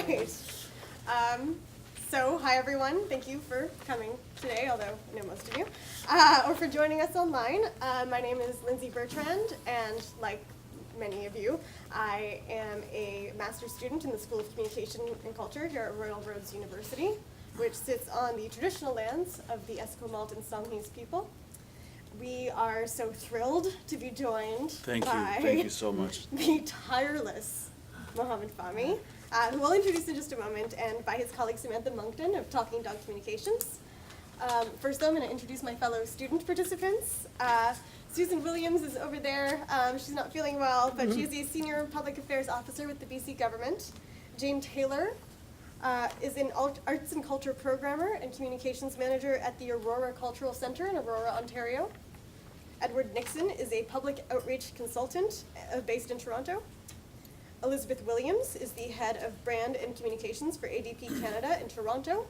right. Hi everyone. Thank you for coming today, although I know most of you, or for joining us online. My name is Lindsay Bertrand, and like many of you, I am a master's student in the School of Communication and Culture here at Royal Roads University, which sits on the traditional lands of the Esquimalt and Songhees people. We are so thrilled to be joined Thank you so much. The tireless Mohamed Fahmy, who we'll introduce in just a moment, and by his colleague Samantha Monkton of Talking Dog Communications. First, though, I'm going to introduce my fellow student participants. Susan Williams is over there. She's not feeling well, but she is a senior public affairs officer with the BC government. Jane Taylor is an arts and culture programmer and communications manager at the Aurora Cultural Centre in Aurora, Ontario. Edward Nixon is a public outreach consultant based in Toronto. Elizabeth Williams is the head of brand and communications for ADP Canada in Toronto.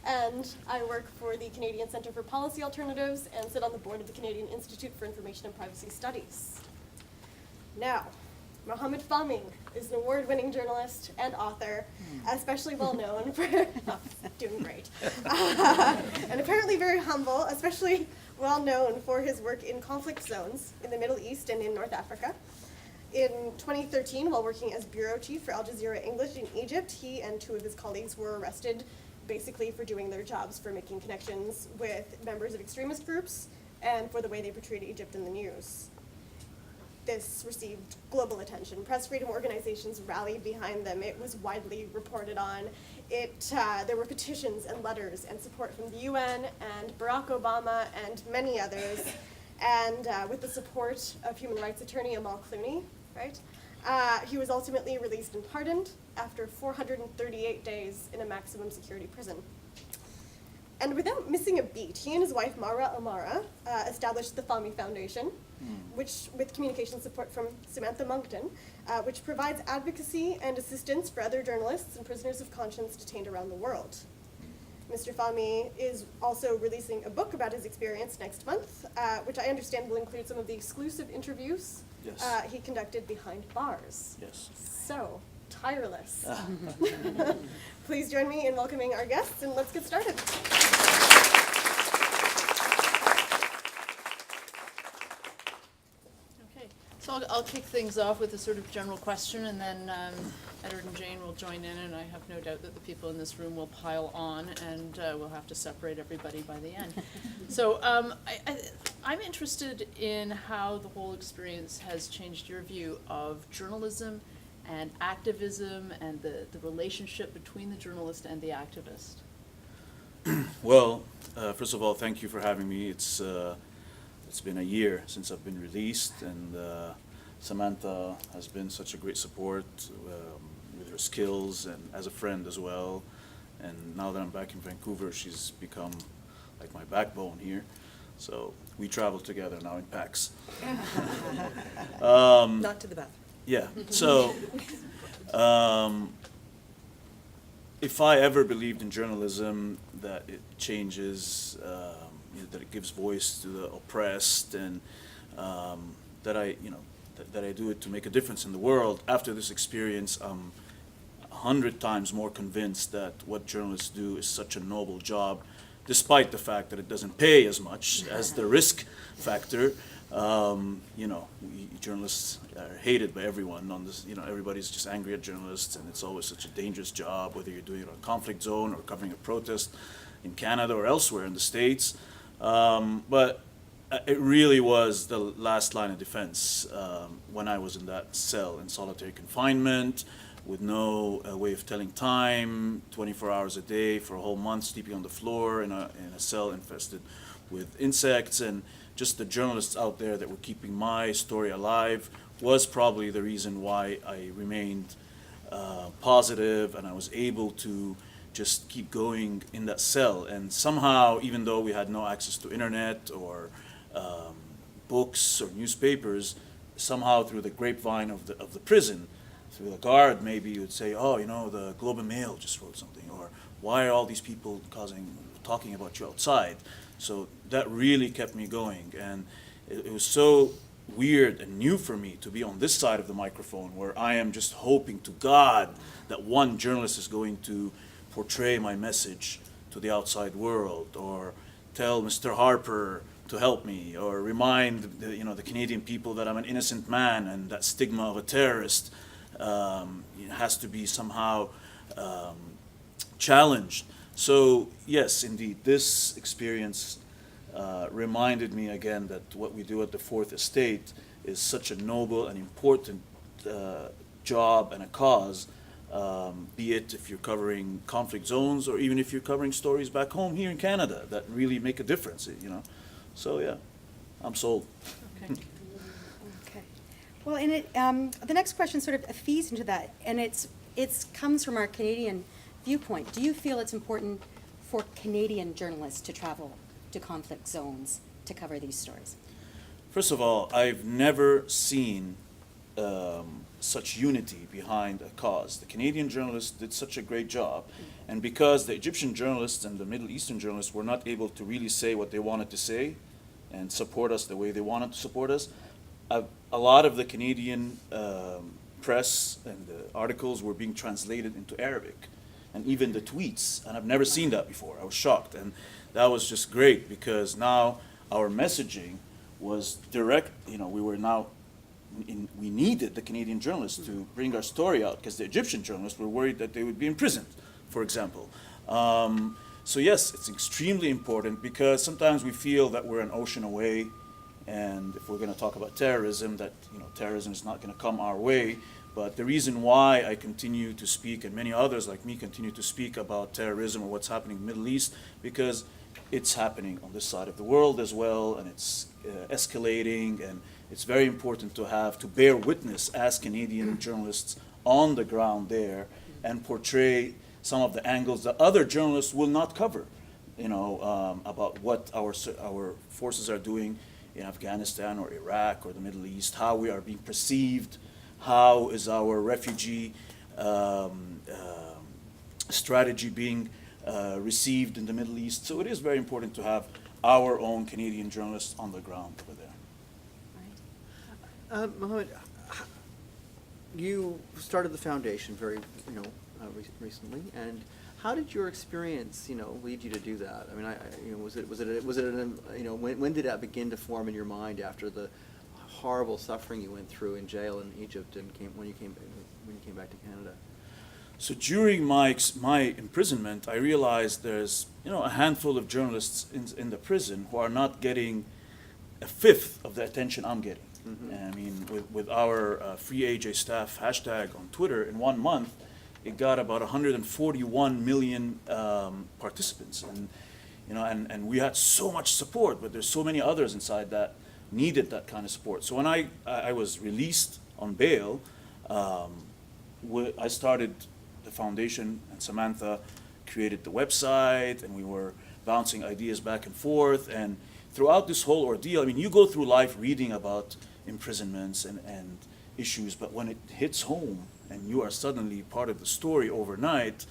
And I work for the Canadian Centre for Policy Alternatives and sit on the board of the Canadian Institute for Information and Privacy Studies. Now, Mohamed Fahmy is an award-winning journalist and author, especially well known for doing great, and apparently very humble, especially well known for his work in conflict zones in the Middle East and in North Africa. In 2013, while working as bureau chief for Al Jazeera English in Egypt, he and two of his colleagues were arrested basically for doing their jobs, for making connections with members of extremist groups and for the way they portrayed Egypt in the news. This received global attention. Press freedom organizations rallied behind them. It was widely reported on. There were petitions and letters and support from the UN and Barack Obama and many others. And with the support of human rights attorney Amal Clooney, right? He was ultimately released and pardoned after 438 days in a maximum security prison. And without missing a beat, he and his wife, Mara Amara, established the Fahmy Foundation, which, with communication support from Samantha Monkton, which provides advocacy and assistance for other journalists and prisoners of conscience detained around the world. Mr. Fahmy is also releasing a book about his experience next month, which I understand will include some of the exclusive interviews he conducted behind bars. Yes. So, tireless. Please join me in welcoming our guests, and let's get started. Okay, so I'll kick things off with a sort of general question, and then Edward and Jane will join in, and I have no doubt that the people in this room will pile on, and we'll have to separate everybody by the end. So I'm interested in how the whole experience has changed your view of journalism and activism and the relationship between the journalist and the activist. Well, first of all, thank you for having me. It's been a year since I've been released, and Samantha has been such a great support with her skills and as a friend as well. And now that I'm back in Vancouver, she's become like my backbone here. So we travel together now in packs. Not to the bathroom. Yeah, so if I ever believed in journalism, that it changes, that it gives voice to the oppressed, and that I do it to make a difference in the world, after this experience, I'm 100 times more convinced that what journalists do is such a noble job, despite the fact that it doesn't pay as much as the risk factor. Journalists are hated by everyone on this. Everybody's just angry at journalists, and it's always such a dangerous job, whether you're doing it on a conflict zone or covering a protest in Canada or elsewhere in the States. But it really was the last line of defense when I was in that cell in solitary confinement, with no way of telling time, 24 hours a day for a whole month, sleeping on the floor in a cell infested with insects. And just the journalists out there that were keeping my story alive was probably the reason why I remained positive, and I was able to just keep going in that cell. And somehow, even though we had no access to internet or books or newspapers, somehow through the grapevine of the prison, through the guard, maybe you would say, oh, the Globe and Mail just wrote something, or why are all these people talking about you outside? So that really kept me going, and it was so weird and new for me to be on this side of the microphone, where I am just hoping to God that one journalist is going to portray my message to the outside world, or tell Mr. Harper to help me, or remind the Canadian people that I'm an innocent man, and that stigma of a terrorist has to be somehow challenged. So yes, indeed, this experience reminded me again that what we do at the Fourth Estate is such a noble and important job and a cause, be it if you're covering conflict zones, or even if you're covering stories back home here in Canada that really make a difference, So yeah, I'm sold. Okay. Okay. Well, and the next question sort of feeds into that, and it comes from our Canadian viewpoint. Do you feel it's important for Canadian journalists to travel to conflict zones to cover these stories? First of all, I've never seen such unity behind a cause. The Canadian journalists did such a great job, and because the Egyptian journalists and the Middle Eastern journalists were not able to really say what they wanted to say and support us the way they wanted to support us, a lot of the Canadian press and the articles were being translated into Arabic, and even the tweets, and I've never seen that before. I was shocked, and that was just great, because now our messaging was direct. We needed the Canadian journalists to bring our story out, because the Egyptian journalists were worried that they would be imprisoned, for example. So yes, it's extremely important, because sometimes we feel that we're an ocean away, and if we're going to talk about terrorism, that terrorism is not going to come our way. But the reason why I continue to speak, and many others like me continue to speak about terrorism or what's happening in the Middle East, because it's happening on this side of the world as well, and it's escalating, and it's very important to bear witness as Canadian journalists on the ground there, and portray some of the angles that other journalists will not cover, about what our forces are doing in Afghanistan or Iraq or the Middle East, how we are being perceived, how is our refugee strategy being received in the Middle East. So it is very important to have our own Canadian journalists on the ground over there. Mohamed, you started the foundation very, recently, and how did your experience, lead you to do that? I mean, when did that begin to form in your mind after the horrible suffering you went through in jail in Egypt, and when you came back to Canada? So during my imprisonment, I realized there's a handful of journalists in the prison who are not getting a fifth of the attention I'm getting. Mm-hmm. And I mean, with our Free AJ Staff hashtag on Twitter, in 1 month, it got about 141 million participants, and we had so much support, but there's so many others inside that needed that kind of support. So when I was released on bail, I started the foundation, and Samantha created the website, and we were bouncing ideas back and forth. And throughout this whole ordeal, I mean, you go through life reading about imprisonments and issues, but when it hits home and you are suddenly part of the story overnight,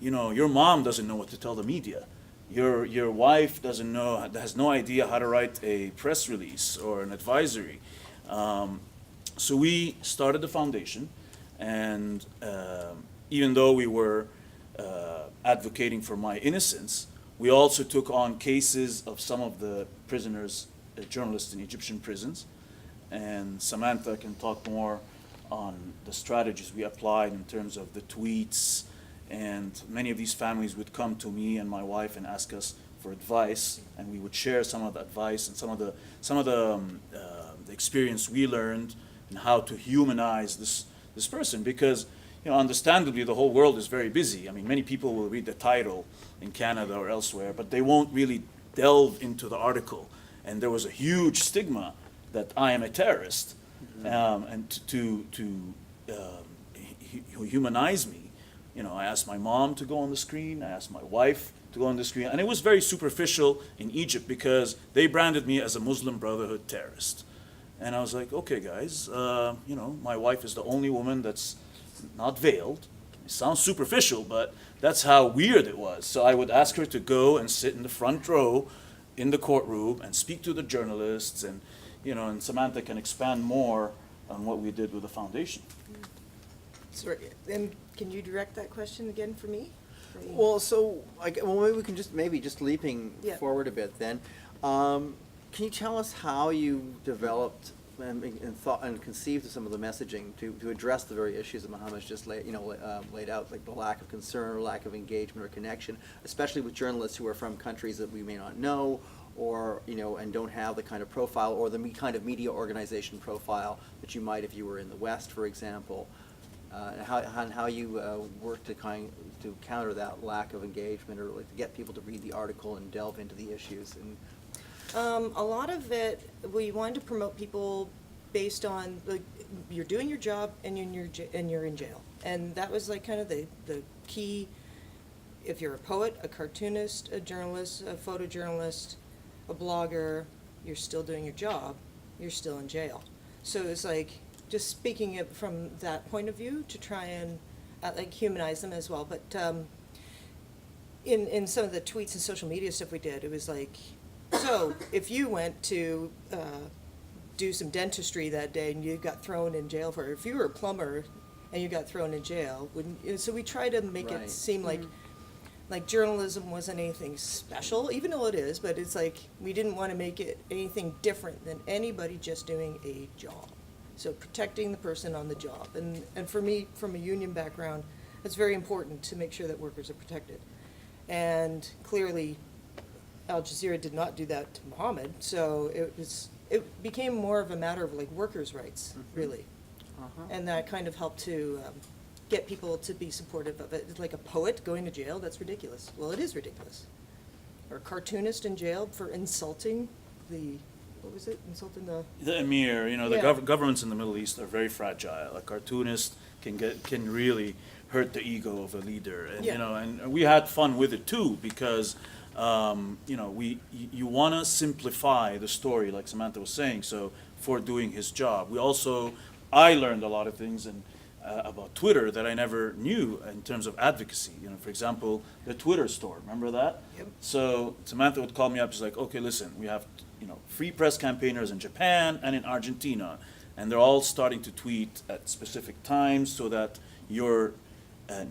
your mom doesn't know what to tell the media. Your wife has no idea how to write a press release or an advisory. So we started the foundation, and even though we were advocating for my innocence, we also took on cases of some of the prisoners, journalists in Egyptian prisons. And Samantha can talk more on the strategies we applied in terms of the tweets. And many of these families would come to me and my wife and ask us for advice, and we would share some of the advice and some of the experience we learned and how to humanize this person, because understandably the whole world is very busy. I mean, many people will read the title in Canada or elsewhere, but they won't really delve into the article. And there was a huge stigma that I am a terrorist, and to humanize me. I asked my mom to go on the screen, I asked my wife to go on the screen, and it was very superficial in Egypt because they branded me as a Muslim Brotherhood terrorist. And I was like, okay guys, my wife is the only woman that's not veiled. It sounds superficial, but that's how weird it was. So I would ask her to go and sit in the front row in the courtroom and speak to the journalists, and and Samantha can expand more on what we did with the foundation. Sorry, and can you direct that question again for me? Well, so, maybe we can maybe just leaping Yeah. forward a bit then. Can you tell us how you developed and thought and conceived of some of the messaging to address the very issues that Mohamed's just laid out, like the lack of concern or lack of engagement or connection, especially with journalists who are from countries that we may not know, or and don't have the kind of profile or the kind of media organization profile that you might if you were in the West, for example. How you work to counter that lack of engagement, or like to get people to read the article and delve into the issues. And A lot of it, we wanted to promote people based on, like, you're doing your job and you're in jail. And that was like kind of the key. If you're a poet, a cartoonist, a journalist, a photojournalist, a blogger, you're still doing your job, you're still in jail. So it's like just speaking it from that point of view to try and like humanize them as well. But in some of the tweets and social media stuff we did, it was like, so if you went to do some dentistry that day and you got thrown in jail for it, if you were a plumber and you got thrown in jail, so we try to make Right. it seem like journalism wasn't anything special, even though it is, but it's like we didn't want to make it anything different than anybody just doing a job. So protecting the person on the job. And for me, from a union background, it's very important to make sure that workers are protected. And clearly, Al Jazeera did not do that to Mohammed, so it became more of a matter of like workers' rights, really. And that kind of helped to get people to be supportive of it. It's like a poet going to jail, that's ridiculous. Well, it is ridiculous. Or a cartoonist in jail for insulting insulting The emir, the Yeah. governments in the Middle East are very fragile. A cartoonist can really hurt the ego of a leader, and Yeah. and we had fun with it too, because you want to simplify the story, like Samantha was saying. So for doing his job, I learned a lot of things about Twitter that I never knew in terms of advocacy. For example, the Twitter store. Remember that? Yep. So Samantha would call me up. She's like, "Okay, listen, we have free press campaigners in Japan and in Argentina, and they're all starting to tweet at specific times so that your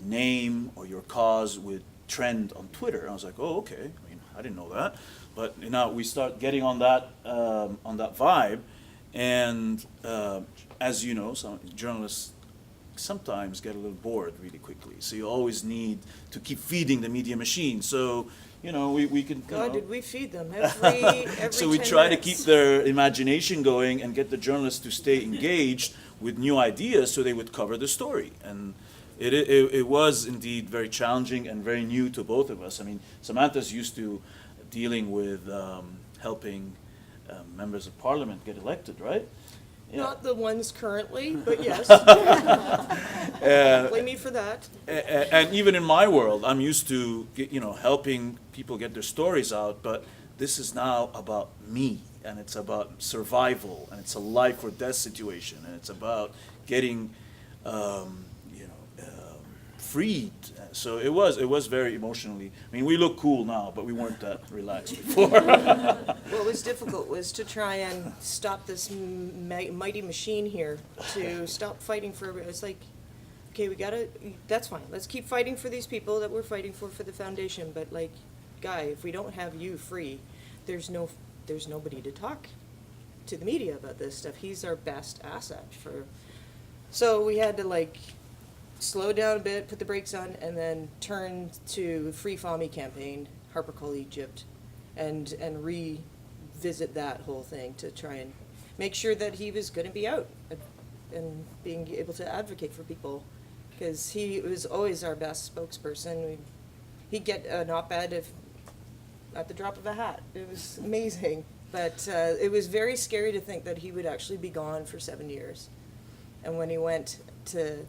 name or your cause would trend on Twitter." And I was like, "Oh, okay. I didn't know that." But now we start getting on that vibe, and as you know, some journalists sometimes get a little bored really quickly. So you always need to keep feeding the media machine. So we can. God, did we feed them every So we 10 try to minutes. keep their imagination going and get the journalists to stay engaged with new ideas so they would cover the story. And it was indeed very challenging and very new to both of us. I mean, Samantha's used to dealing with helping members of parliament get elected, right? Yeah. Not the ones currently, but yes. Blame me for that. And even in my world, I'm used to helping people get their stories out, but this is now about me, and it's about survival, and it's a life or death situation, and it's about getting freed. So it was very emotionally. I mean, we look cool now, but we weren't that relaxed before. What was difficult was to try and stop this mighty machine here, to stop fighting for everybody. It's like, okay, that's fine. Let's keep fighting for these people that we're fighting for the foundation. But like, Guy, if we don't have you free, there's nobody to talk to the media about this stuff. He's our best asset so we had to slow down a bit, put the brakes on, and then turn to Free Fahmy campaign, Harper Call Egypt, and revisit that whole thing to try and make sure that he was going to be out and being able to advocate for people, because he was always our best spokesperson. He'd get an op-ed at the drop of a hat. It was amazing, but it was very scary to think that he would actually be gone for 7 years. And when he went to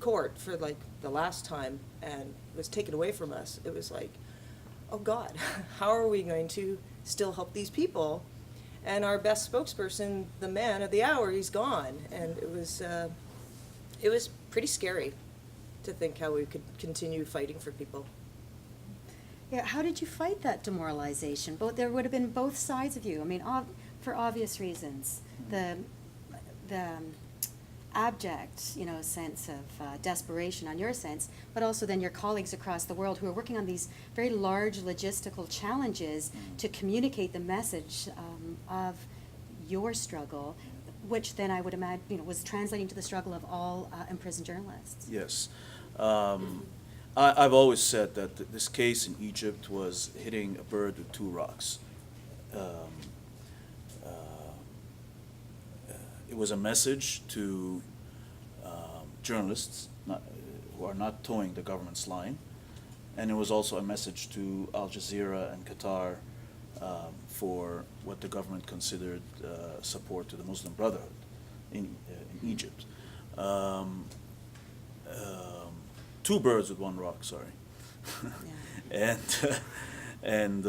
court for the last time and was taken away from us, it was like, oh God, how are we going to still help these people? And our best spokesperson, the man of the hour, he's gone. And it was pretty scary to think how we could continue fighting for people. Yeah, how did you fight that demoralization? There would have been both sides of you. I mean, for obvious reasons, the abject, sense of desperation on your sense, but also then your colleagues across the world who are working on these very large logistical challenges to communicate the message of your struggle, which then I would imagine, was translating to the struggle of all imprisoned journalists. Yes. I've always said that this case in Egypt was hitting a bird with two rocks. It was a message to journalists who are not towing the government's line, and it was also a message to Al Jazeera and Qatar for what the government considered support to the Muslim Brotherhood in Egypt. Two birds with one rock, sorry. Yeah. and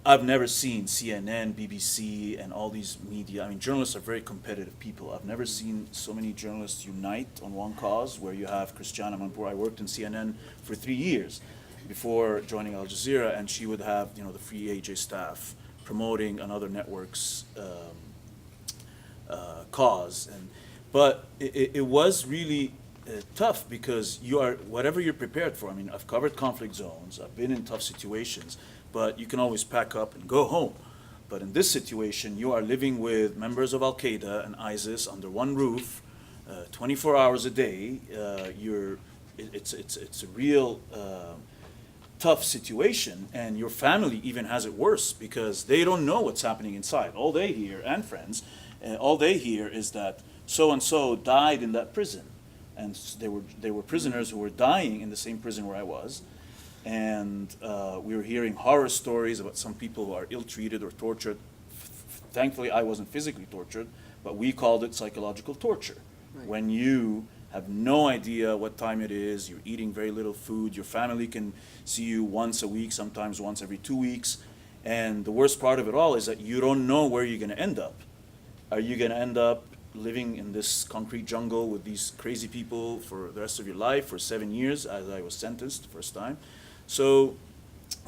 I've never seen CNN, BBC, and all these media. I mean, journalists are very competitive people. I've never seen so many journalists unite on one cause, where you have Christiana Manpour. I worked in CNN for 3 years before joining Al Jazeera, and she would have, the Free AJ staff promoting another network's cause. But it was really tough, because whatever you're prepared for. I mean, I've covered conflict zones, I've been in tough situations, but you can always pack up and go home. But in this situation, you are living with members of Al-Qaeda and ISIS under one roof, 24 hours a day. It's a real tough situation, and your family even has it worse, because they don't know what's happening inside. All they hear, and friends, all they hear is that so-and-so died in that prison. And they were prisoners who were dying in the same prison where I was. And we were hearing horror stories about some people who are ill-treated or tortured. Thankfully, I wasn't physically tortured, but we called it psychological torture. Right. When you have no idea what time it is, you're eating very little food, your family can see you once a week, sometimes once every 2 weeks. And the worst part of it all is that you don't know where you're going to end up. Are you going to end up living in this concrete jungle with these crazy people for the rest of your life for 7 years, as I was sentenced the first time? So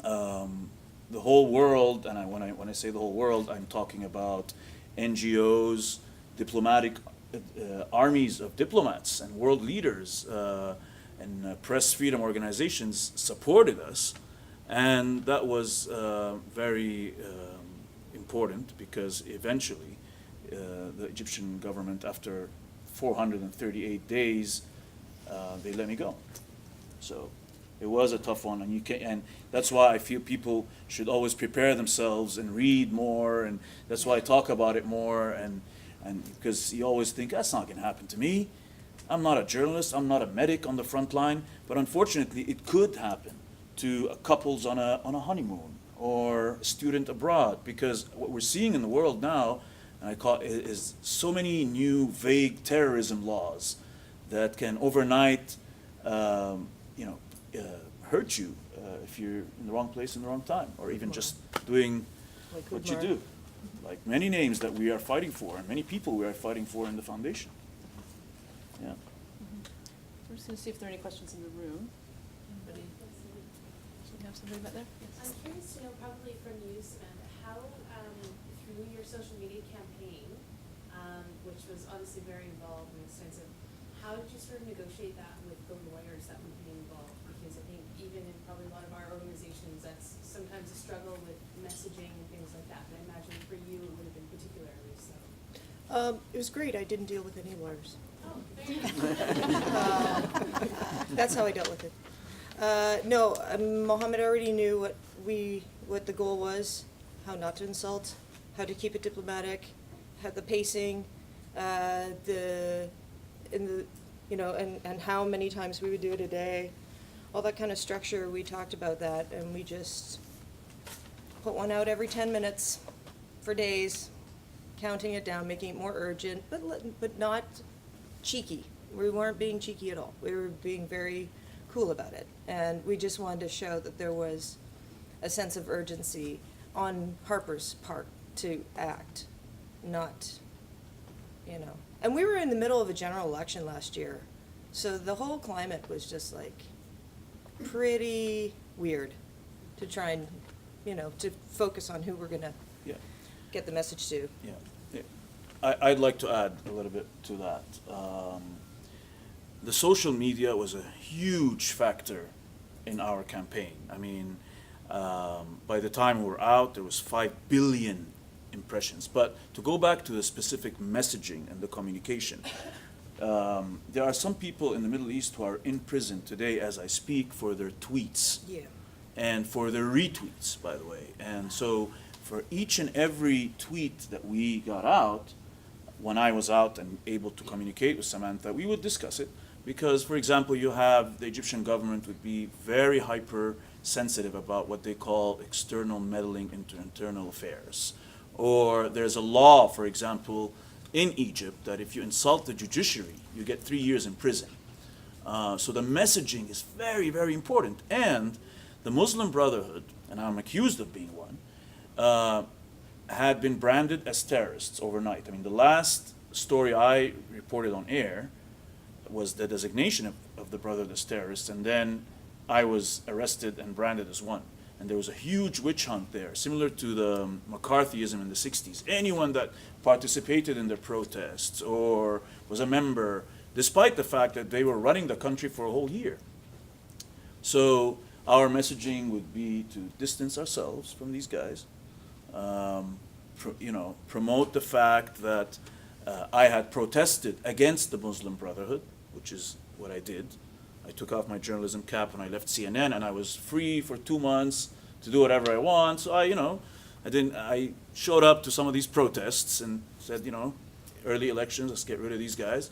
the whole world, and when I say the whole world, I'm talking about NGOs, diplomatic armies of diplomats and world leaders and press freedom organizations supported us, and that was very important, because eventually the Egyptian government, after 438 days, they let me go. So it was a tough one, and that's why I feel people should always prepare themselves and read more, and that's why I talk about it more, and because you always think, that's not going to happen to me. I'm not a journalist, I'm not a medic on the front line, but unfortunately it could happen to couples on a honeymoon, or a student abroad, because what we're seeing in the world now, and I call it, is so many new vague terrorism laws that can overnight hurt you if you're in the wrong place in the wrong time, or even just doing Like what you Udmar. do. Like many names that we are fighting for, and many people we are fighting for in the foundation. Yeah. We're just gonna see if there are any questions in the room. Anybody? So we have somebody back there? I'm curious to know, probably from you, Samantha, how, through your social media campaign, which was obviously very involved and extensive, how did you sort of negotiate that with the lawyers that would be involved? Because I think even in probably a lot of our organizations, that's sometimes a struggle with messaging and things like that. And I imagine for you, it would have been particularly so. It was great. I didn't deal with any lawyers. Oh, very good. That's how I dealt with it. No, Mohammed already knew what the goal was, how not to insult, how to keep it diplomatic, how the pacing, and how many times we would do it a day, all that kind of structure. We talked about that, and we just put one out every 10 minutes for days, counting it down, making it more urgent, but not cheeky. We weren't being cheeky at all. We were being very cool about it. And we just wanted to show that there was a sense of urgency on Harper's part to act, not, And we were in the middle of a general election last year, so the whole climate was just like pretty weird to try and, to focus on who we're gonna Yeah. get the message to. Yeah. I'd like to add a little bit to that. The social media was a huge factor in our campaign. I mean, by the time we were out, there was 5 billion impressions. But to go back to the specific messaging and the communication, there are some people in the Middle East who are in prison today as I speak for their tweets. Yeah. And for their retweets, by the way. And so for each and every tweet that we got out, when I was out and able to communicate with Samantha, we would discuss it. Because, for example, you have the Egyptian government would be very hypersensitive about what they call external meddling into internal affairs. Or there's a law, for example, in Egypt that if you insult the judiciary, you get 3 years in prison. So the messaging is very, very important. And the Muslim Brotherhood, and I'm accused of being one, had been branded as terrorists overnight. I mean, the last story I reported on air was the designation of the Brotherhood as terrorists, and then I was arrested and branded as one. And there was a huge witch hunt there, similar to the McCarthyism in the 60s. Anyone that participated in the protests or was a member, despite the fact that they were running the country for a whole year. So our messaging would be to distance ourselves from these guys, promote the fact that I had protested against the Muslim Brotherhood, which is what I did. I took off my journalism cap when I left CNN, and I was free for 2 months to do whatever I want. So I showed up to some of these protests and said, early elections, let's get rid of these guys.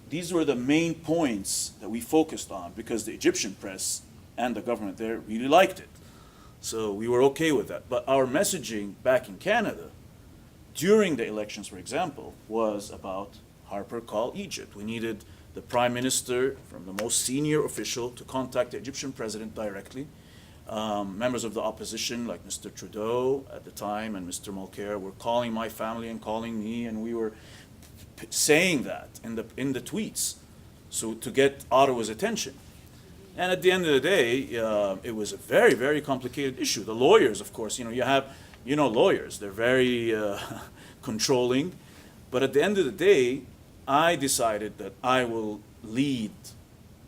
These were the main points that we focused on because the Egyptian press and the government there really liked it. So we were okay with that. But our messaging back in Canada, during the elections, for example, was about Harper Call Egypt. We needed the prime minister from the most senior official to contact the Egyptian president directly. Members of the opposition, like Mr. Trudeau at the time and Mr. Mulcair, were calling my family and calling me, and we were saying that in the tweets, so to get Ottawa's attention. And at the end of the day, it was a very, very complicated issue. The lawyers, of course, lawyers, they're very controlling. But at the end of the day, I decided that I will lead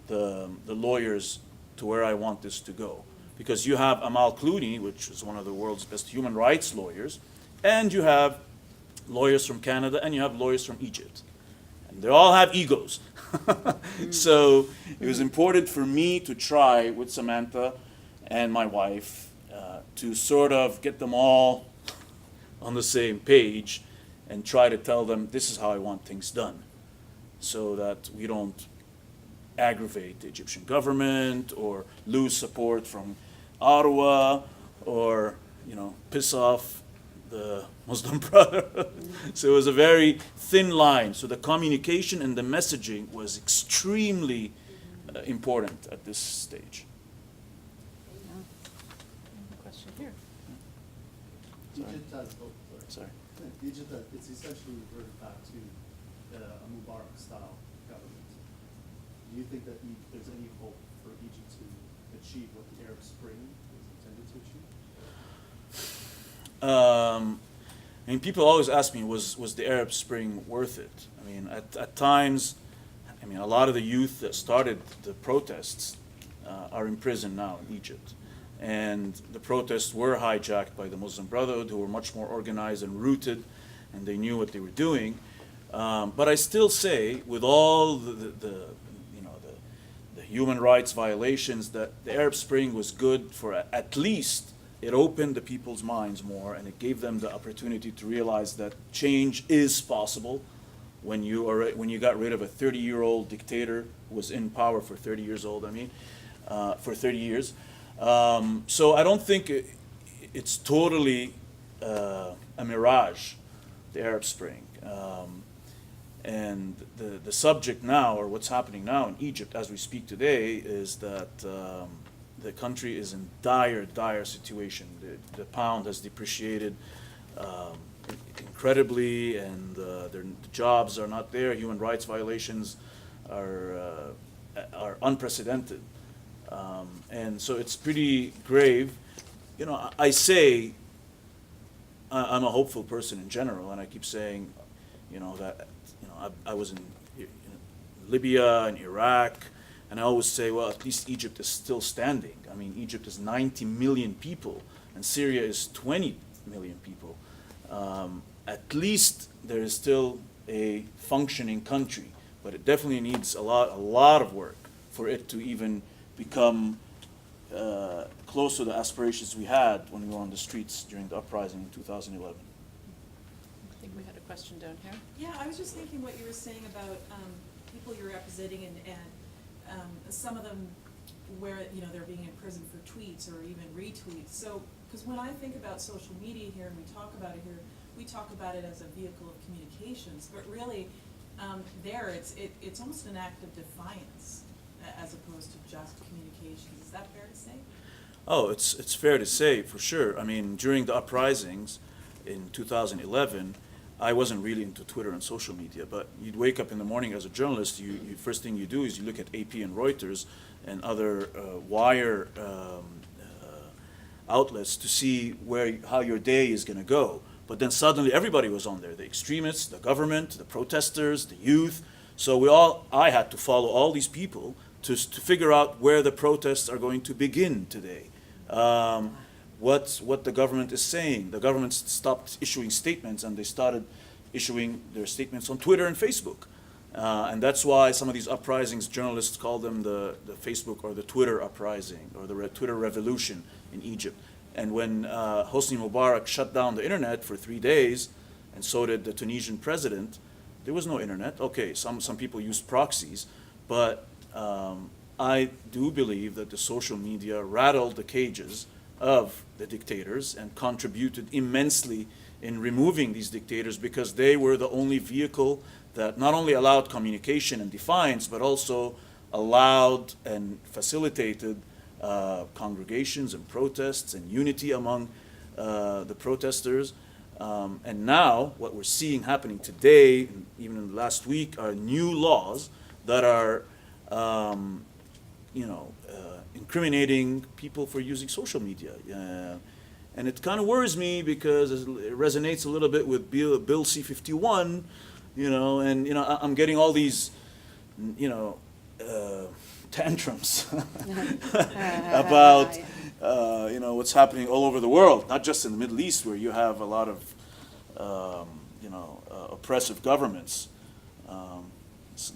the lawyers to where I want this to go. Because you have Amal Clooney, which is one of the world's best human rights lawyers, and you have lawyers from Canada, and you have lawyers from Egypt. And they all have egos. So it was important for me to try with Samantha and my wife to sort of get them all on the same page and try to tell them this is how I want things done, so that we don't aggravate the Egyptian government or lose support from Ottawa or piss off the Muslim Brotherhood. So it was a very thin line. So the communication and the messaging was extremely important at this stage. Question here. Egypt has, Sorry. Egypt has, it's essentially reverted back to a Mubarak-style government. Do you think that there's any hope for Egypt to achieve what the Arab Spring was intended to achieve? People always ask me, was the Arab Spring worth it? I mean, at times, a lot of the youth that started the protests are in prison now in Egypt. And the protests were hijacked by the Muslim Brotherhood, who were much more organized and rooted, and they knew what they were doing. But I still say, with all the human rights violations, that the Arab Spring was good for at least it opened the people's minds more, and it gave them the opportunity to realize that change is possible when you got rid of a 30-year-old dictator who was in power for 30 years. So I don't think it's totally a mirage, the Arab Spring. And the subject now, or what's happening now in Egypt as we speak today, is that the country is in dire situation. The pound has depreciated incredibly, and the jobs are not there. Human rights violations are unprecedented. And so it's pretty grave. I say I'm a hopeful person in general, and I keep saying, that, I was in Libya and Iraq, and I always say, well, at least Egypt is still standing. I mean, Egypt is 90 million people, and Syria is 20 million people. At least there is still a functioning country, but it definitely needs a lot of work for it to even become close to the aspirations we had when we were on the streets during the uprising in 2011. I think we had a question down here. Yeah, I was just thinking what you were saying about people you're representing and some of them where, they're being imprisoned for tweets or even retweets. So, because when I think about social media here and we talk about it here, we talk about it as a vehicle of communications, but really it's almost an act of defiance as opposed to just communications. Is that fair to say? Oh, it's fair to say, for sure. I mean, during the uprisings in 2011, I wasn't really into Twitter and social media, but you'd wake up in the morning as a journalist, you first thing you do is you look at AP and Reuters and other wire outlets to see how your day is going to go. But then suddenly everybody was on there, the extremists, the government, the protesters, the youth. So I had to follow all these people to figure out where the protests are going to begin today. What the government is saying. The government stopped issuing statements and they started issuing their statements on Twitter and Facebook. And that's why some of these uprisings, journalists call them the Facebook or the Twitter uprising or the Twitter revolution in Egypt. And when Hosni Mubarak shut down the internet for 3 days, and so did the Tunisian president, there was no internet. Okay, some people used proxies, but I do believe that the social media rattled the cages of the dictators and contributed immensely in removing these dictators because they were the only vehicle that not only allowed communication and defiance, but also allowed and facilitated congregations and protests and unity among the protesters. And now what we're seeing happening today, and even in the last week, are new laws that are incriminating people for using social media. And it kind of worries me because it resonates a little bit with Bill C-51, I'm getting all these, tantrums about, what's happening all over the world, not just in the Middle East where you have a lot of, oppressive governments.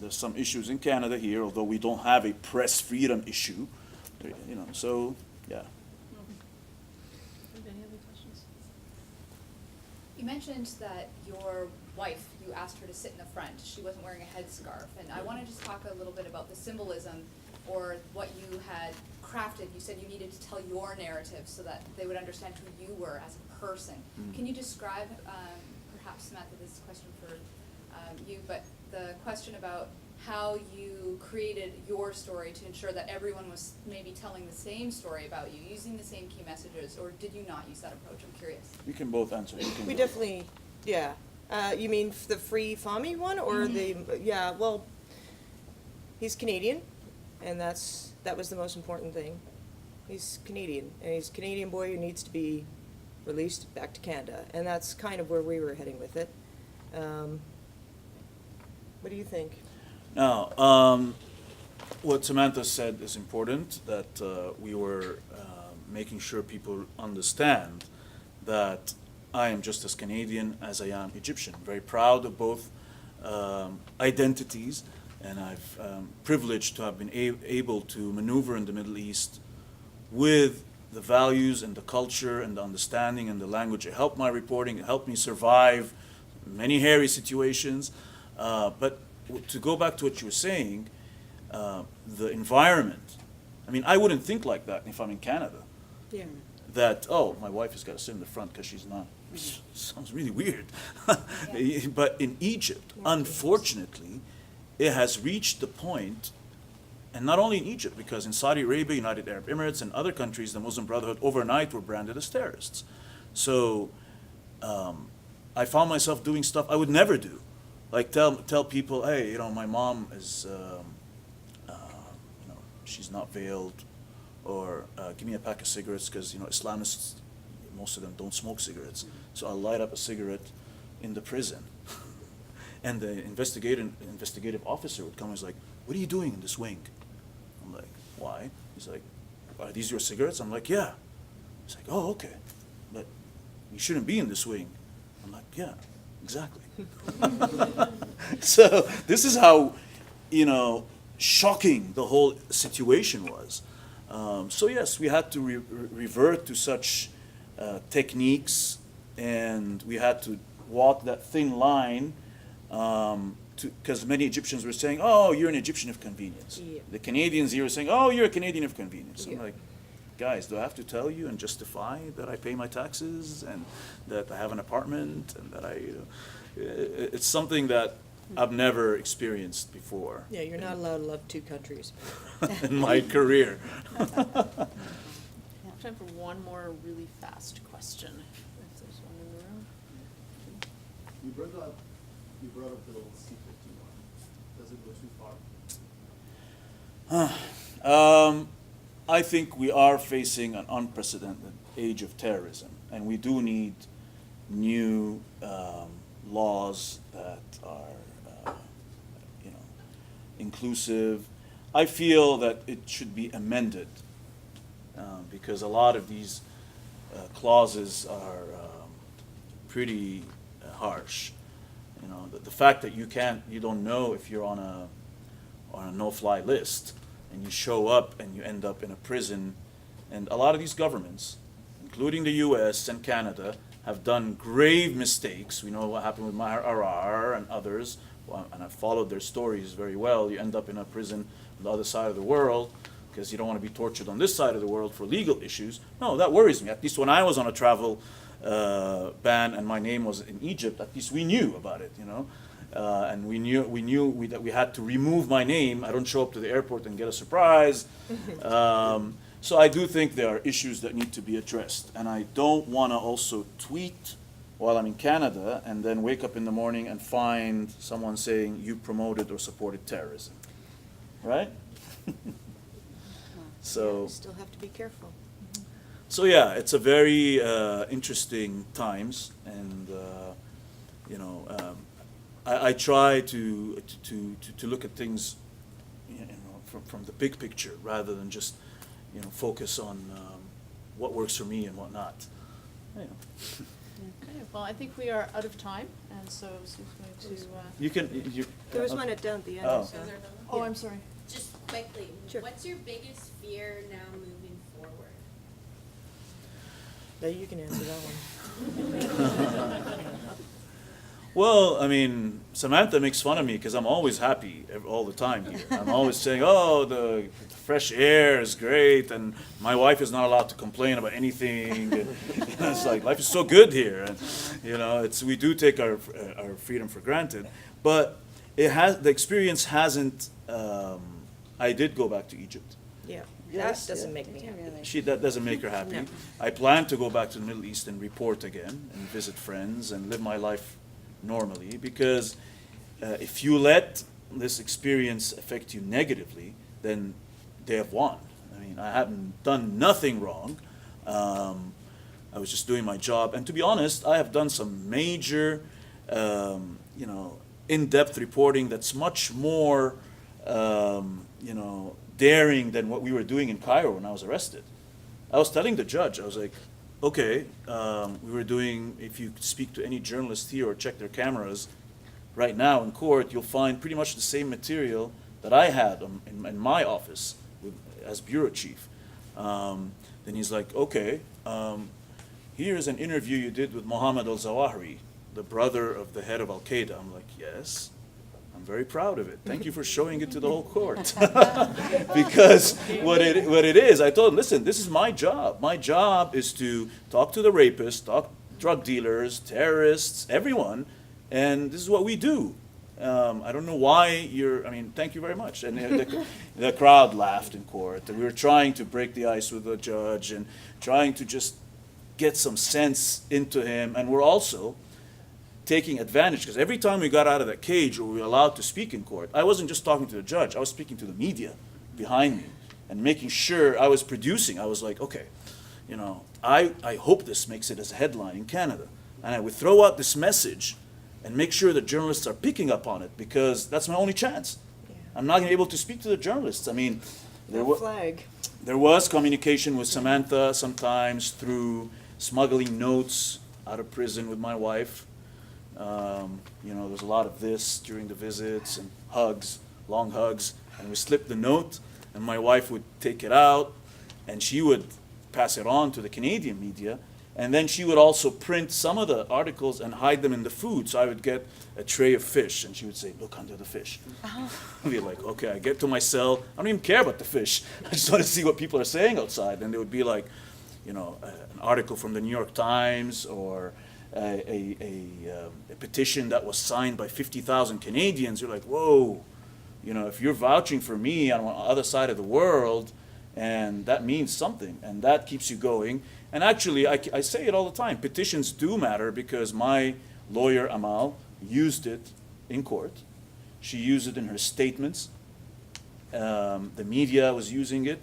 There's some issues in Canada here, although we don't have a press freedom issue, so, yeah. Any other questions? You mentioned that your wife, you asked her to sit in the front. She wasn't wearing a headscarf. And I want to just talk a little bit about the symbolism or what you had crafted. You said you needed to tell your narrative so that they would understand who you were as a person. Mm. Can you describe, perhaps Samantha, this is a question for you, but the question about how you created your story to ensure that everyone was maybe telling the same story about you, using the same key messages, or did you not use that approach? I'm curious. We can both answer. We definitely, yeah. You mean the Free Fahmy one or yeah, well, he's Canadian, and that was the most important thing. He's Canadian, and he's a Canadian boy who needs to be released back to Canada, and that's kind of where we were heading with it. What do you think? Now, what Samantha said is important, that we were making sure people understand that I am just as Canadian as I am Egyptian. Very proud of both identities, and I've privileged to have been able to maneuver in the Middle East with the values and the culture and the understanding and the language. It helped my reporting, it helped me survive many hairy situations. But to go back to what you were saying, the environment, I mean, I wouldn't think like that if I'm in Canada. Yeah. That, oh, my wife has got to sit in the front because she's not. Sounds really weird. But in Egypt, unfortunately, it has reached the point, and not only in Egypt, because in Saudi Arabia, United Arab Emirates, and other countries, the Muslim Brotherhood overnight were branded as terrorists. So I found myself doing stuff I would never do. Like tell people, hey, my mom is, she's not veiled, or give me a pack of cigarettes because, Islamists most of them don't smoke cigarettes. So I'll light up a cigarette in the prison. And the investigative officer would come and was like, what are you doing in this wing? I'm like, why? He's like, are these your cigarettes? I'm like, yeah. He's like, oh, okay. But you shouldn't be in this wing. I'm like, yeah, exactly. So this is how, shocking the whole situation was. So yes, we had to revert to such techniques, and we had to walk that thin line, because many Egyptians were saying, oh, you're an Egyptian of convenience. Yeah. The Canadians here were saying, oh, you're a Canadian of convenience. I'm Yeah. like, guys, do I have to tell you and justify that I pay my taxes and that I have an apartment and that it's something that I've never experienced before. Yeah, you're not allowed to love two countries. In my career. Time for one more really fast question, if there's one in the room. You brought up Bill C-51. Does it go too far? I think we are facing an unprecedented age of terrorism, and we do need new laws that are, inclusive. I feel that it should be amended because a lot of these clauses are pretty harsh. The fact that you don't know if you're on a no-fly list, and you show up and you end up in a prison. And a lot of these governments, including the US and Canada, have done grave mistakes. We know what happened with Maher Arar and others, and I've followed their stories very well. You end up in a prison on the other side of the world because you don't want to be tortured on this side of the world for legal issues. No, that worries me. At least when I was on a travel ban and my name was in Egypt, at least we knew about it, and we knew that we had to remove my name. I don't show up to the airport and get a surprise. So I do think there are issues that need to be addressed, and I don't want to also tweet while I'm in Canada and then wake up in the morning and find someone saying you promoted or supported terrorism, right? So. Still have to be careful. So yeah, it's a very interesting times, and I try to look at things, from the big picture rather than just focus on what works for me and what not. Okay, well, I think we are out of time, and so Sue's going to. You can. There was one down at the end. Oh. So. Oh, I'm sorry. Just quickly, Sure. what's your biggest fear now moving forward? No, you can answer that one. Well, I mean, Samantha makes fun of me because I'm always happy all the time here. I'm always saying, oh, the fresh air is great, and my wife is not allowed to complain about anything. And, it's like, life is so good here. And, we do take our freedom for granted. But the experience hasn't, I did go back to Egypt. Yeah, Yes, that doesn't yeah. make me happy. That doesn't make her happy. No. I plan to go back to the Middle East and report again and visit friends and live my life normally, because if you let this experience affect you negatively, then they have won. I mean, I haven't done nothing wrong. I was just doing my job, and to be honest, I have done some major, in-depth reporting that's much more, daring than what we were doing in Cairo when I was arrested. I was telling the judge, I was like, okay, we were doing, if you speak to any journalist here or check their cameras right now in court, you'll find pretty much the same material that I had in my office as bureau chief. Then he's like, okay, here's an interview you did with Mohamed al-Zawahiri, the brother of the head of Al-Qaeda. I'm like, yes, I'm very proud of it. Thank you for showing it to the whole court. Because what it is, I told him, listen, this is my job. My job is to talk to the rapists, talk drug dealers, terrorists, everyone, and this is what we do. I don't know why thank you very much. And the crowd laughed in court. And we were trying to break the ice with the judge and trying to just get some sense into him. And we're also taking advantage, because every time we got out of that cage or we were allowed to speak in court, I wasn't just talking to the judge, I was speaking to the media behind me and making sure I was producing. I was like, okay, you know, I hope this makes it as a headline in Canada. And I would throw out this message and make sure that journalists are picking up on it, because that's my only chance. I'm not able to speak to the journalists. I mean, Flag. there was communication with Samantha sometimes through smuggling notes out of prison with my wife. You know, there's a lot of this during the visits, and hugs, long hugs, and we slipped the note, and my wife would take it out, and she would pass it on to the Canadian media, and then she would also print some of the articles and hide them in the food. So I would get a tray of fish, and she would say, "Look under the fish." I'd be like, okay, I get to my cell, I don't even care about the fish. I just want to see what people are saying outside. And there would be like, you know, an article from the New York Times, or a petition that was signed by 50,000 Canadians. You're like, whoa, you know, if you're vouching for me on the other side of the world, and that means something, and that keeps you going. And actually, I say it all the time, petitions do matter, because my lawyer, Amal, used it in court. She used it in her statements. The media was using it.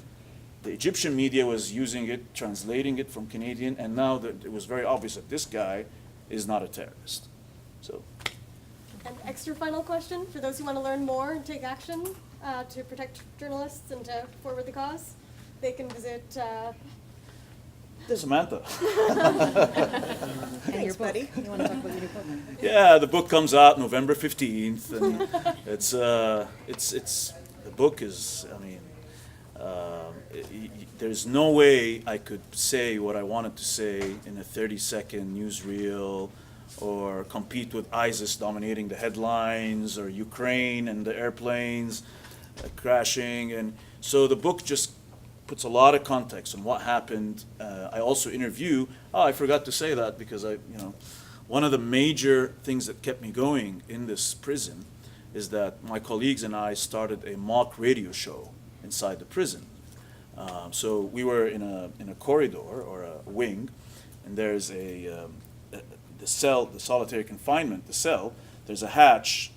The Egyptian media was using it, translating it from Canadian, and now that it was very obvious that this guy is not a terrorist. So, An extra final question for those who want to learn more and take action to protect journalists and to forward the cause. They can visit. Samantha. And your book. buddy. You want to talk about your new book? Yeah, the book comes out November 15th, and it's the book is, I mean, there's no way I could say what I wanted to say in a 30-second newsreel, or compete with ISIS dominating the headlines, or Ukraine and the airplanes crashing. And so the book just puts a lot of context on what happened. I also interview, I forgot to say that, because one of the major things that kept me going in this prison is that my colleagues and I started a mock radio show inside the prison. So we were in a corridor, or a wing, and there's the cell, the solitary confinement, the cell. There's a hatch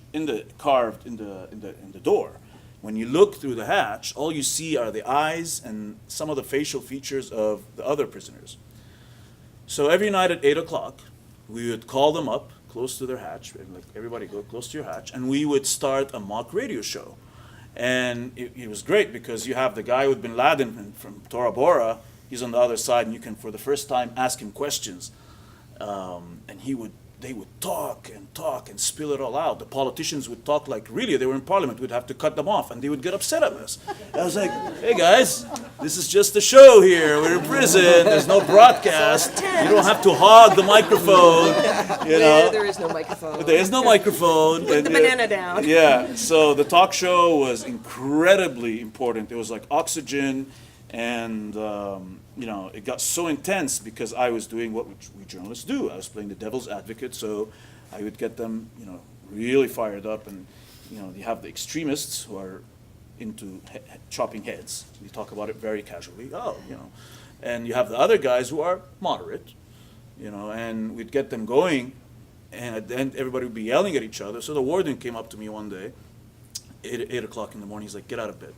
carved in the door. When you look through the hatch, all you see are the eyes and some of the facial features of the other prisoners. So every night at 8 o'clock, we would call them up close to their hatch, and like, everybody go close to your hatch, and we would start a mock radio show. And it was great, because you have the guy with Bin Laden from Tora Bora, he's on the other side, and you can, for the first time, ask him questions. And they would talk and spill it all out. The politicians would talk like, really, they were in parliament, we'd have to cut them off, and they would get upset at us. I was like, hey guys, this is just a show here, we're in prison, there's no broadcast, you don't have to hog the microphone, you know. There is no microphone. There is no microphone. Put the banana down. Yeah, so the talk show was incredibly important. It was like oxygen, and it got so intense because I was doing what we journalists do. I was playing the devil's advocate, so I would get them, really fired up. And you have the extremists who are into chopping heads. We talk about it very casually. And you have the other guys who are moderate, and we'd get them going, and at the end everybody would be yelling at each other. So the warden came up to me one day, 8 o'clock in the morning. He's like, "Get out of bed."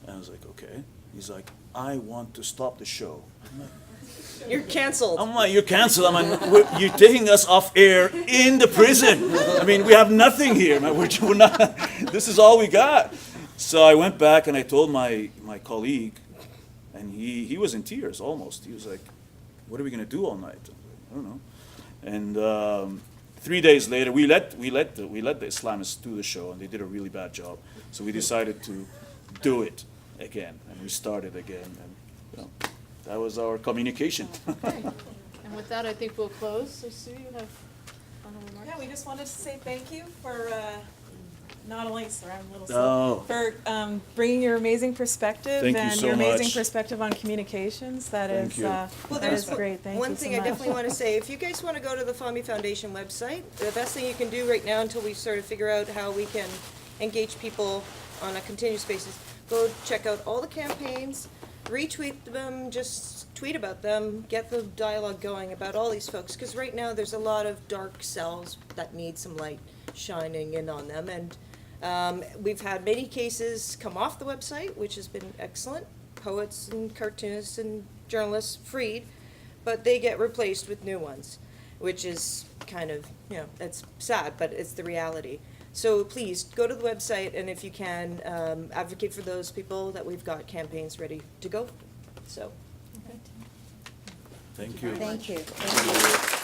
And I was like, "Okay." He's like, "I want to stop the show." I'm like, You're canceled. I'm like, "You're canceled." I'm like, "You're taking us off air in the prison. I mean, we have nothing here. Man. We're not. This is all we got." So I went back and I told my colleague, and he was in tears almost. He was like, "What are we gonna do all night?" I was like, "I don't know." And 3 days later, we let the Islamists do the show, and they did a really bad job. So we decided to do it again, and we started again, and that was our communication. Okay. And with that, I think we'll close. So Sue, you have final remarks? Yeah, we just wanted to say thank you for, not only, sorry, I'm a little Oh. slow, for bringing your amazing perspective Thank you and so your amazing much. perspective on communications. That Thank is, you. Well, that there's is great. Thank you one so thing I much. definitely want to say. If you guys want to go to the Fahmy Foundation website, the best thing you can do right now, until we sort of figure out how we can engage people on a continuous basis, go check out all the campaigns, retweet them, just tweet about them, get the dialogue going about all these folks, because right now there's a lot of dark cells that need some light shining in on them, and we've had many cases come off the website, which has been excellent. poets and cartoonists and journalists freed, but they get replaced with new ones, which is kind of, it's sad, but it's the reality. So please, go to the website, and if you can, advocate for those people that we've got campaigns ready to go. So. Thank you. Thank you. Thank you.